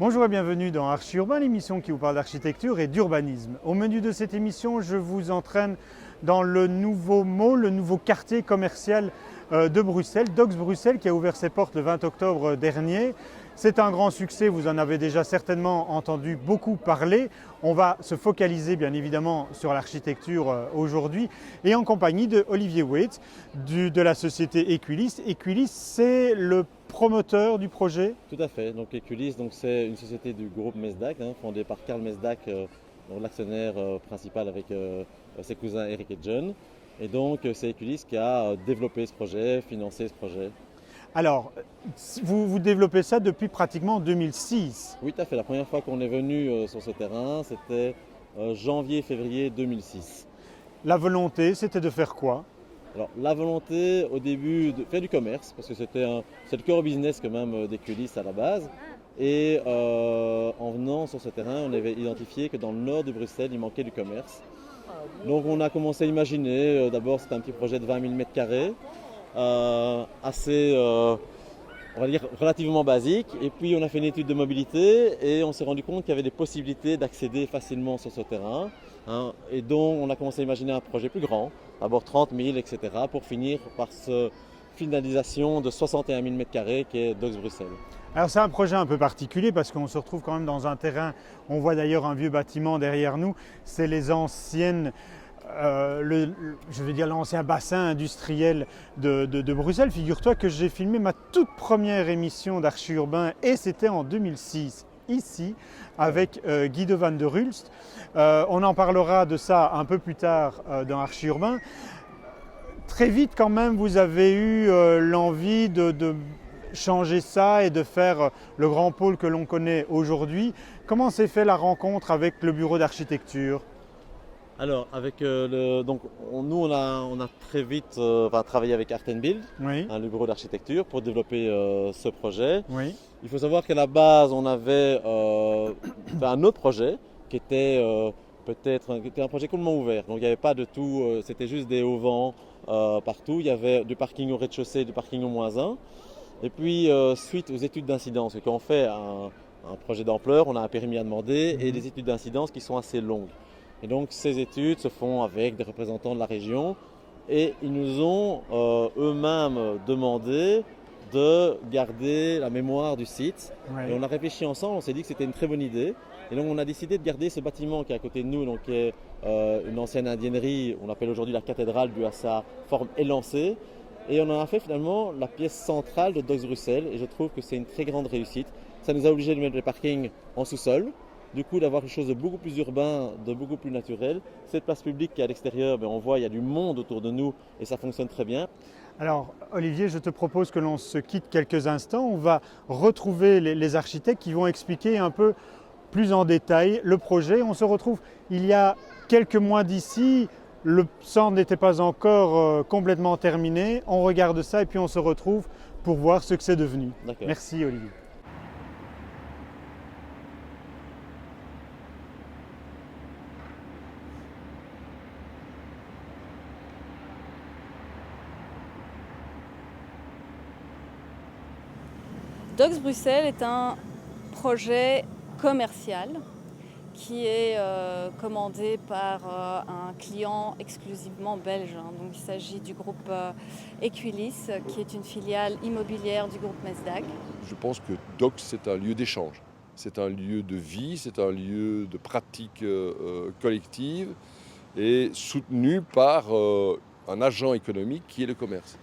Bonjour et bienvenue dans Archi-Urbain, l'émission qui vous parle d'architecture et d'urbanisme. Au menu de cette émission, je vous entraîne dans le nouveau mall, le nouveau quartier commercial de Bruxelles, Docks Bruxelles, qui a ouvert ses portes le 20 octobre dernier. C'est un grand succès, vous en avez déjà certainement entendu beaucoup parler. On va se focaliser bien évidemment sur l'architecture aujourd'hui et en compagnie de Olivier Waite de la société Equilis. Equilis, c'est le promoteur du projet. Tout à fait. Donc Equilis, c'est une société du groupe Mesdac, fondée par Karl Mesdac, l'actionnaire principal avec ses cousins Eric et John. Et donc c'est Equilis qui a développé ce projet, financé ce projet. Alors, vous développez ça depuis pratiquement 2006. Oui, tout à fait. La première fois qu'on est venu sur ce terrain, c'était janvier-février 2006. La volonté, c'était de faire quoi? Alors, la volonté au début de faire du commerce, parce que c'est le core business quand même d'Equilis à la base. Et en venant sur ce terrain, on avait identifié que dans le nord de Bruxelles, il manquait du commerce. Donc on a commencé à imaginer, d'abord c'était un petit projet de 20 000 m², assez, on va dire, relativement basique. Et puis on a fait une étude de mobilité et on s'est rendu compte qu'il y avait des possibilités d'accéder facilement sur ce terrain. Et donc on a commencé à imaginer un projet plus grand, d'abord 30 000, etc. pour finir par cette finalisation de 61 000 m² qui est Docks Bruxelles. Alors c'est un projet un peu particulier parce qu'on se retrouve quand même dans un terrain, on voit d'ailleurs un vieux bâtiment derrière nous, c'est les anciennes, je veux dire l'ancien bassin industriel de Bruxelles. Figure-toi que j'ai filmé ma toute première émission d'Archi-Urbain et c'était en 2006. Ici, avec Guido van der Hulst. On en parlera de ça un peu plus tard dans Archi-Urbain. Très vite quand même, vous avez eu l'envie de changer ça et de faire le grand pôle que l'on connaît aujourd'hui. Comment s'est fait la rencontre avec le bureau d'architecture? Alors, avec nous, on a très vite travaillé avec Art & Build, Oui. Le bureau d'architecture, pour développer ce projet. Oui. Il faut savoir qu'à la base, on avait un autre projet qui était un projet complètement ouvert. Donc, il n'y avait pas de tout, c'était juste des auvents partout. Il y avait du parking au rez-de-chaussée, du parking au -1. Et puis, suite aux études d'incidence, quand on fait un projet d'ampleur, on a un périmètre à demander et des études d'incidence qui sont assez longues. Et donc, ces études se font avec des représentants de la région et ils nous ont eux-mêmes demandé de garder la mémoire du site. Oui. Et on a réfléchi ensemble, on s'est dit que c'était une très bonne idée. Et donc, on a décidé de garder ce bâtiment qui est à côté de nous, donc qui est une ancienne indiennerie, on appelle aujourd'hui la cathédrale due à sa forme élancée. Et on en a fait finalement la pièce centrale de Docks Bruxelles et je trouve que c'est une très grande réussite. Ça nous a obligé de mettre le parking en sous-sol, du coup d'avoir quelque chose de beaucoup plus urbain, de beaucoup plus naturel. Cette place publique qui est à l'extérieur, on voit il y a du monde autour de nous et ça fonctionne très bien. Alors Olivier, je te propose que l'on se quitte quelques instants. On va retrouver les architectes qui vont expliquer un peu plus en détail le projet. On se retrouve il y a quelques mois d'ici. Le centre n'était pas encore complètement terminé. On regarde ça et puis on se retrouve pour voir ce que c'est devenu. Merci Olivier. Docks Bruxelles est un projet commercial qui est commandé par un client exclusivement belge. Donc, il s'agit du groupe Equilis, qui est une filiale immobilière du groupe Mesdac. Je pense que Docks, c'est un lieu d'échange. C'est un lieu de vie, c'est un lieu de pratique collective et soutenu par un agent économique qui est le commerce.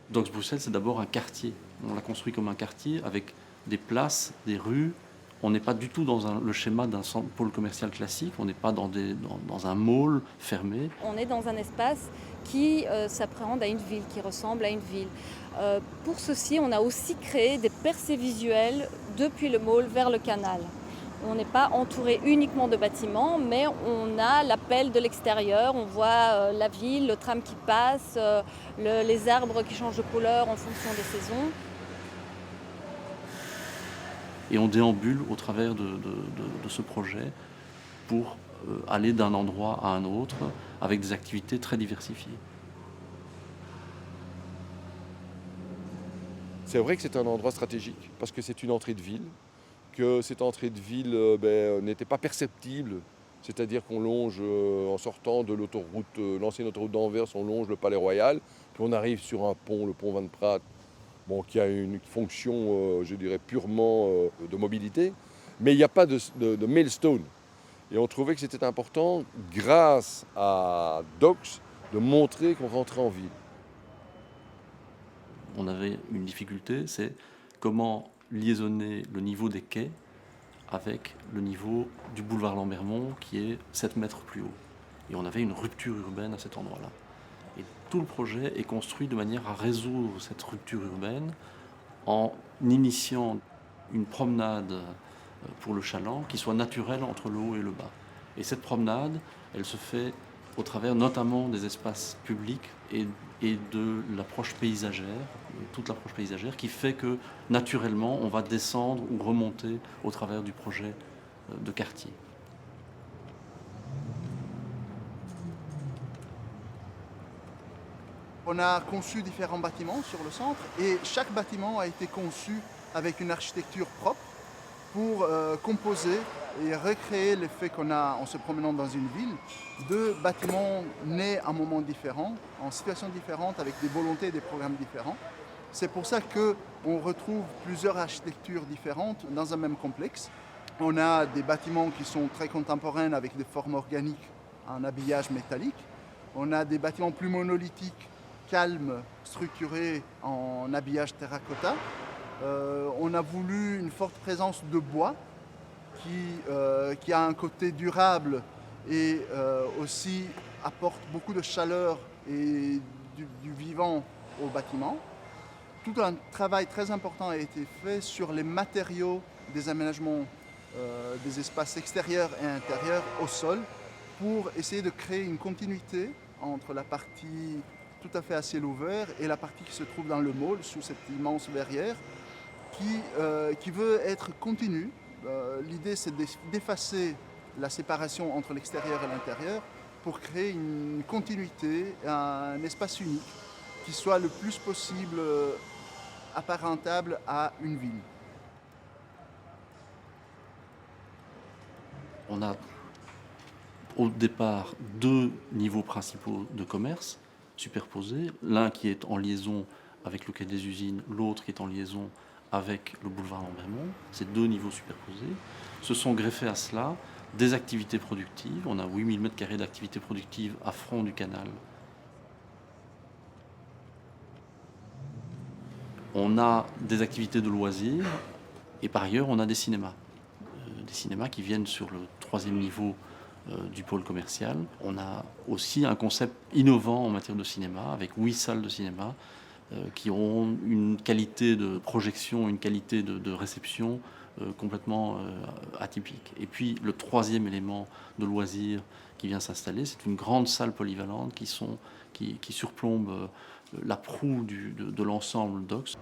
Docks Bruxelles, c'est d'abord un quartier. On l'a construit comme un quartier avec des places, des rues. On n'est pas du tout dans le schéma d'un pôle commercial classique. On n'est pas dans un mall fermé. On est dans un espace qui s'apprend à une ville, qui ressemble à une ville. Pour ceci, on a aussi créé des percées visuelles depuis le mall vers le canal. On n'est pas entouré uniquement de bâtiments, mais on a l'appel de l'extérieur. On voit la ville, le tram qui passe, les arbres qui changent de couleur en fonction des saisons. Et on déambule au travers de ce projet pour aller d'un endroit à un autre avec des activités très diversifiées. C'est vrai que c'est un endroit stratégique parce que c'est une entrée de ville, que cette entrée de ville n'était pas perceptible. C'est-à-dire qu'on longe, en sortant de l'autoroute, l'ancienne autoroute d'Anvers, on longe le Palais Royal, puis on arrive sur un pont, le pont Van Praat, qui a une fonction, je dirais, purement de mobilité, mais il n'y a pas de milestone. Et on trouvait que c'était important, grâce à Docks, de montrer qu'on rentrait en ville. On avait une difficulté, c'est comment liaisonner le niveau des quais avec le niveau du boulevard Lambermont qui est 7 mètres plus haut. Et on avait une rupture urbaine à cet endroit-là. Et tout le projet est construit de manière à résoudre cette rupture urbaine en initiant une promenade pour le chaland qui soit naturelle entre le haut et le bas. Et cette promenade, elle se fait au travers notamment des espaces publics et de l'approche paysagère, toute l'approche paysagère qui fait que naturellement on va descendre ou remonter au travers du projet de quartier. On a conçu différents bâtiments sur le centre et chaque bâtiment a été conçu avec une architecture propre pour composer et recréer l'effet qu'on a en se promenant dans une ville de bâtiments nés à un moment différent, en situations différentes, avec des volontés et des programmes différents. C'est pour ça qu'on retrouve plusieurs architectures différentes dans un même complexe. On a des bâtiments qui sont très contemporains avec des formes organiques en habillage métallique. On a des bâtiments plus monolithiques, calmes, structurés en habillage terracotta. On a voulu une forte présence de bois qui a un côté durable et aussi apporte beaucoup de chaleur et du vivant au bâtiment. Tout un travail très important a été fait sur les matériaux des aménagements des espaces extérieurs et intérieurs au sol pour essayer de créer une continuité entre la partie tout à fait à ciel ouvert et la partie qui se trouve dans le mall sous cette immense verrière qui veut être continue. L'idée c'est d'effacer la séparation entre l'extérieur et l'intérieur pour créer une continuité, un espace unique qui soit le plus possible apparentable à une ville. On a au départ 2 niveaux principaux de commerce superposés, l'un qui est en liaison avec le quai des usines, l'autre qui est en liaison avec le boulevard Lambermont. Ces 2 niveaux superposés se sont greffés à cela des activités productives. On a 8000 m² d'activités productives à front du canal. On a des activités de loisirs et par ailleurs on a des cinémas. Des cinémas qui viennent sur le 3e niveau du pôle commercial. On a aussi un concept innovant en matière de cinéma avec 8 salles de cinéma qui ont une qualité de projection, une qualité de réception complètement atypique. Et puis le 3e élément de loisirs qui vient s'installer, c'est une grande salle polyvalente qui surplombe la proue de l'ensemble Docks.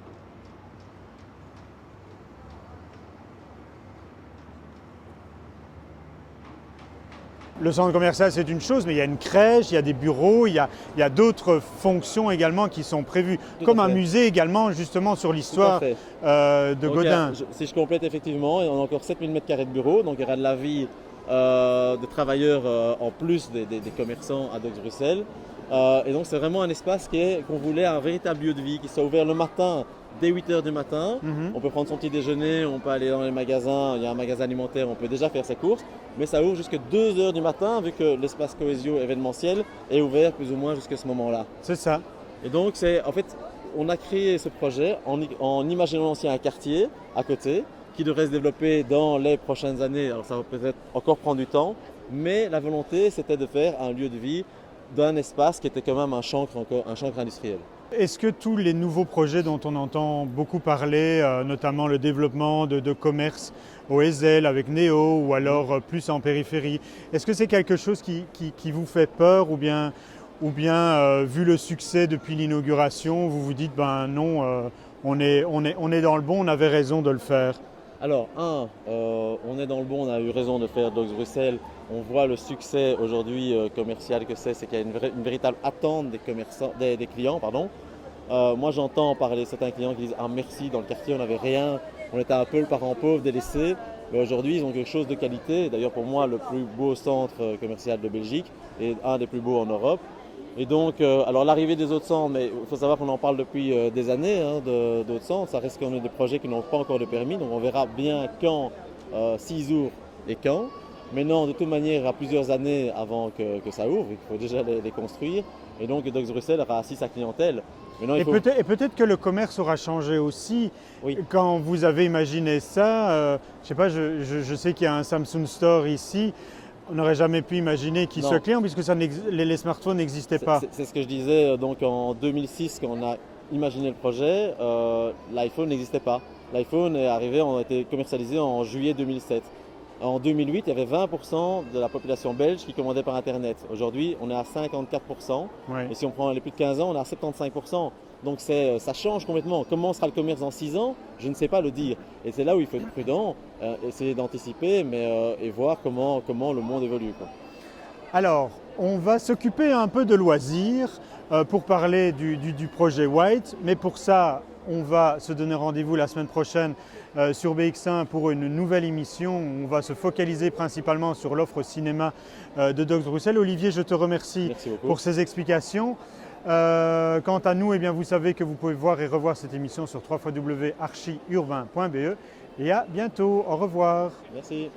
Le centre commercial, c'est une chose, mais il y a une crèche, il y a des bureaux, il y a d'autres fonctions également qui sont prévues, comme un musée également, justement, sur l'histoire de Gaudin. Si je complète effectivement, on a encore 7000 m² de bureaux, donc il y aura de la vie de travailleurs en plus des commerçants à Docks Bruxelles. Et donc c'est vraiment un espace qu'on voulait un véritable lieu de vie, qui soit ouvert le matin dès 8h du matin. On peut prendre son petit déjeuner, on peut aller dans les magasins, il y a un magasin alimentaire, on peut déjà faire ses courses. Mais ça ouvre jusqu'à 2h du matin, vu que l'espace Cohesio événementiel est ouvert plus ou moins jusqu'à ce moment-là. C'est ça. Et donc en fait, on a créé ce projet en imaginant aussi un quartier à côté, qui devrait se développer dans les prochaines années. Alors ça va peut-être encore prendre du temps, mais la volonté c'était de faire un lieu de vie d'un espace qui était quand même un chancre industriel. Est-ce que tous les nouveaux projets dont on entend beaucoup parler, notamment le développement de commerce au Ezel avec Néo ou alors plus en périphérie, est-ce que c'est quelque chose qui vous fait peur ou bien vu le succès depuis l'inauguration, vous vous dites ben non, on est dans le bon, on avait raison de le faire? Alors, on est dans le bon, on a eu raison de faire Docks Bruxelles. On voit le succès aujourd'hui commercial que c'est qu'il y a une véritable attente des clients. moi j'entends parler certains clients qui disent ah merci, dans le quartier on n'avait rien, on était un peu le parent pauvre délaissé. Mais aujourd'hui ils ont quelque chose de qualité. D'ailleurs pour moi le plus beau centre commercial de Belgique et un des plus beaux en Europe. Et donc, alors l'arrivée des autres centres, mais il faut savoir qu'on en parle depuis des années d'autres centres. Ça reste qu'on a des projets qui n'ont pas encore de permis, donc on verra bien quand, s'ils ouvrent et quand. Maintenant, de toute manière, il y aura plusieurs années avant que ça ouvre. Il faut déjà les construire. Et donc, Docks Bruxelles aura assis sa clientèle. Maintenant, Et peut-être que le commerce aura changé aussi. Oui. Quand vous avez imaginé ça, je sais pas, je sais qu'il y a un Samsung Store ici. On n'aurait jamais pu imaginer qu'il soit client puisque les smartphones n'existaient pas. C'est ce que je disais donc en 2006 quand on a imaginé le projet, l'iPhone n'existait pas. L'iPhone est arrivé, on a été commercialisé en juillet 2007. En 2008, il y avait 20% de la population belge qui commandait par Internet. Aujourd'hui, on est à 54%. Ouais. Et si on prend les plus de 15 ans, on est à 75%. Donc ça change complètement. Comment sera le commerce dans 6 ans? Je ne sais pas le dire. Et c'est là où il faut être prudent, essayer d'anticiper et voir comment le monde évolue, quoi. Alors, on va s'occuper un peu de loisirs pour parler du projet White. Mais pour ça, on va se donner rendez-vous la semaine prochaine sur BX1 pour une nouvelle émission. On va se focaliser principalement sur l'offre cinéma de Docks Bruxelles. Olivier, je te remercie pour ces explications. Quant à nous, eh bien, vous savez que vous pouvez voir et revoir cette émission sur www.archiurbain.be. Et à bientôt. Au revoir. Merci.